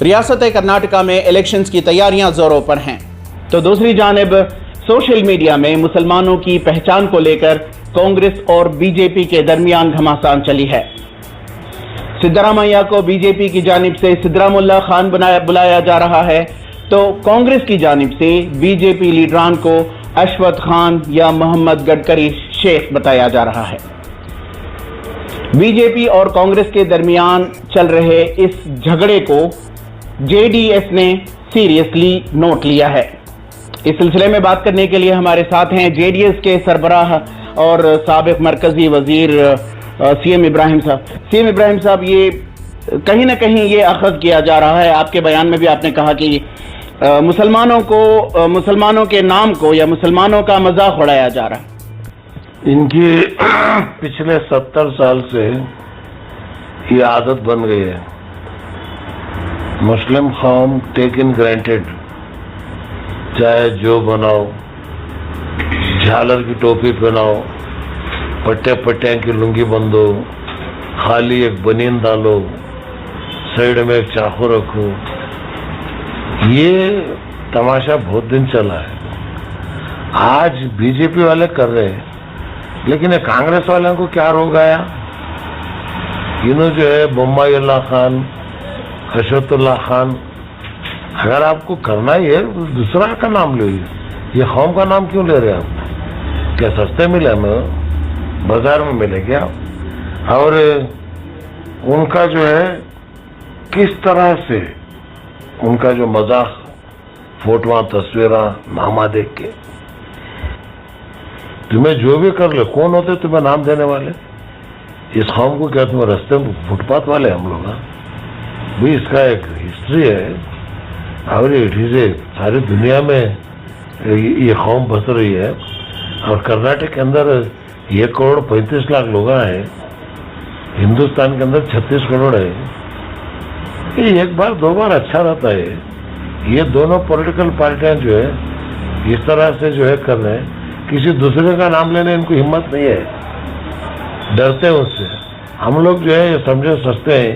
रियासत कर्नाटका में इलेक्शंस की तैयारियां जोरों पर हैं, तो दूसरी जानिब सोशल मीडिया में मुसलमानों की पहचान को लेकर कांग्रेस और बीजेपी के दरमियान घमासान चली है। सिद्धरामैया को बीजेपी की जानिब से सिद्धरामुल्लाह खान बुलाया जा रहा है, तो कांग्रेस की जानिब से बीजेपी लीडरान को अशवत खान या मोहम्मद गडकरी शेख बताया जा रहा है। बीजेपी और कांग्रेस के दरमियान चल रहे इस झगड़े को जेडीएस ने सीरियसली नोट लिया है। इस सिलसिले में बात करने के लिए हमारे साथ हैं जेडीएस के सरबराह और साबिक मरकजी वजीर सीएम इब्राहिम साहब। सीएम इब्राहिम साहब, ये कहीं ना कहीं ये अखज़ किया जा रहा है, आपके बयान में भी आपने कहा कि मुसलमानों के नाम को या मुसलमानों का मजाक उड़ाया जा रहा है। इनकी पिछले 70 साल से ये आदत बन गई है। मुस्लिम कौम टेक इन ग्रांटेड, चाहे जो बनाओ, झालर की टोपी पहनाओ, पट्टे की लुंगी बंदो, खाली एक बनीन डालो, साइड में एक चाकू रखो, ये तमाशा बहुत दिन चला है। आज बीजेपी वाले कर रहे हैं, लेकिन ये कांग्रेस वालों को क्या रोग आया? इन्होंने जो है बोम्मायुल्लाह खान, अशवतुल्लाह खान, अगर आपको करना ही है दूसरा का नाम ले, ये कौम का नाम क्यों ले रहे हैं आप? क्या सस्ते मिले हमें, बाजार में मिले क्या? और उनका जो है किस तरह से उनका जो मजाक, फोटोआं, तस्वीरें, नामा देख के तुम्हें जो भी कर ले, कौन होते तुम्हें नाम देने वाले? इस कौम को क्या तुम्हें रास्ते में फुटपाथ वाले हम लोग? भाई इसका एक हिस्ट्री है और इट इज सारी दुनिया में ये कौम बस रही है। और कर्नाटक के अंदर 1 करोड़ 35 लाख लोग हैं, हिंदुस्तान के अंदर 36 करोड़ है। ये एक बार 2 बार अच्छा रहता है। ये दोनों पॉलिटिकल पार्टियां जो है इस तरह से जो है कर रहे हैं, किसी दूसरे का नाम लेने इनको हिम्मत नहीं है, डरते हैं उससे। हम लोग जो है ये समझे सस्ते हैं,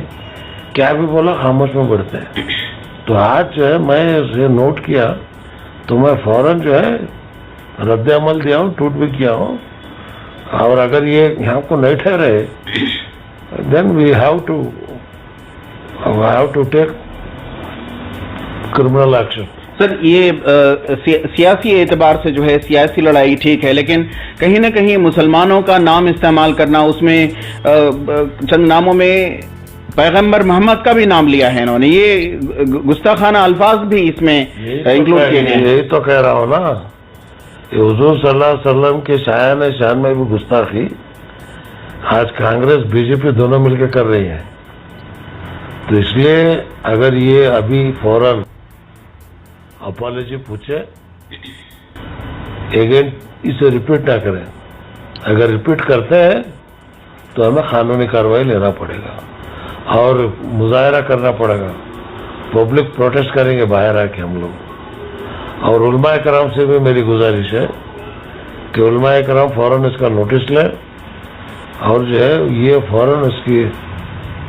क्या भी बोला खामोश में बढ़ते हैं। तो आज जो है मैं इसे नोट किया तो मैं फौरन जो है रद्द अमल दिया हूँ, ट्वीट भी किया हूँ। और अगर ये यहाँ को नहीं ठहरे then we have to take criminal action. Sir, ये सियासी एतबार से जो है सियासी लड़ाई ठीक है, लेकिन कहीं ना कहीं मुसलमानों का नाम इस्तेमाल करना, उसमें चंद नामों में पैगंबर मोहम्मद का भी नाम लिया है इन्होंने, ये गुस्ताखाना अल्फाज भी इसमें इंक्लूड किए गए। यही तो कह रहा हूँ ना, हुजूर सल्लल्लाहु अलैहि वसल्लम के शान में भी गुस्ताखी आज कांग्रेस बीजेपी दोनों मिलकर कर रही है। तो इसलिए अगर ये अभी फौरन अपॉलॉजी पूछे, अगेन इसे रिपीट ना करें। अगर रिपीट करते हैं तो हमें कानूनी कार्रवाई लेना पड़ेगा और मुजाहरा करना पड़ेगा, पब्लिक प्रोटेस्ट करेंगे बाहर आके हम लोग। और उलमाए कराम से भी मेरी गुजारिश है कि उलमाए कराम फौरन इसका नोटिस लें और जो है ये फौरन इसकी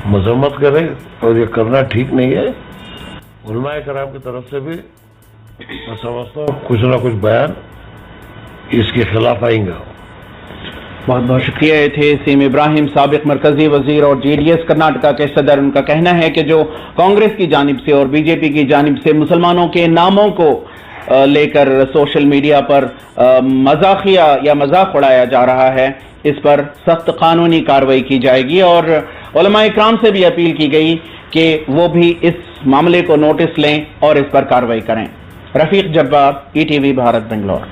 मजम्मत करें, और ये करना ठीक नहीं है। उलमाए कराम की तरफ से भी मैं समझता हूँ कुछ ना कुछ बयान इसके खिलाफ आएंगे। बहुत बहुत शुक्रिया। ये थे सीएम इब्राहिम, साबिक मरकजी वजीर और जेडीएस कर्नाटका के सदर। उनका कहना है कि जो कांग्रेस की जानिब से और बीजेपी की जानिब से मुसलमानों के नामों को लेकर सोशल मीडिया पर मजाकिया या मजाक उड़ाया जा रहा है, इस पर सख्त कानूनी कार्रवाई की जाएगी। और उलमाए इकराम से भी अपील की गई कि वो भी इस मामले को नोटिस लें और इस पर कार्रवाई करें। रफीक जब्बार, ईटीवी भारत, बेंगलोर।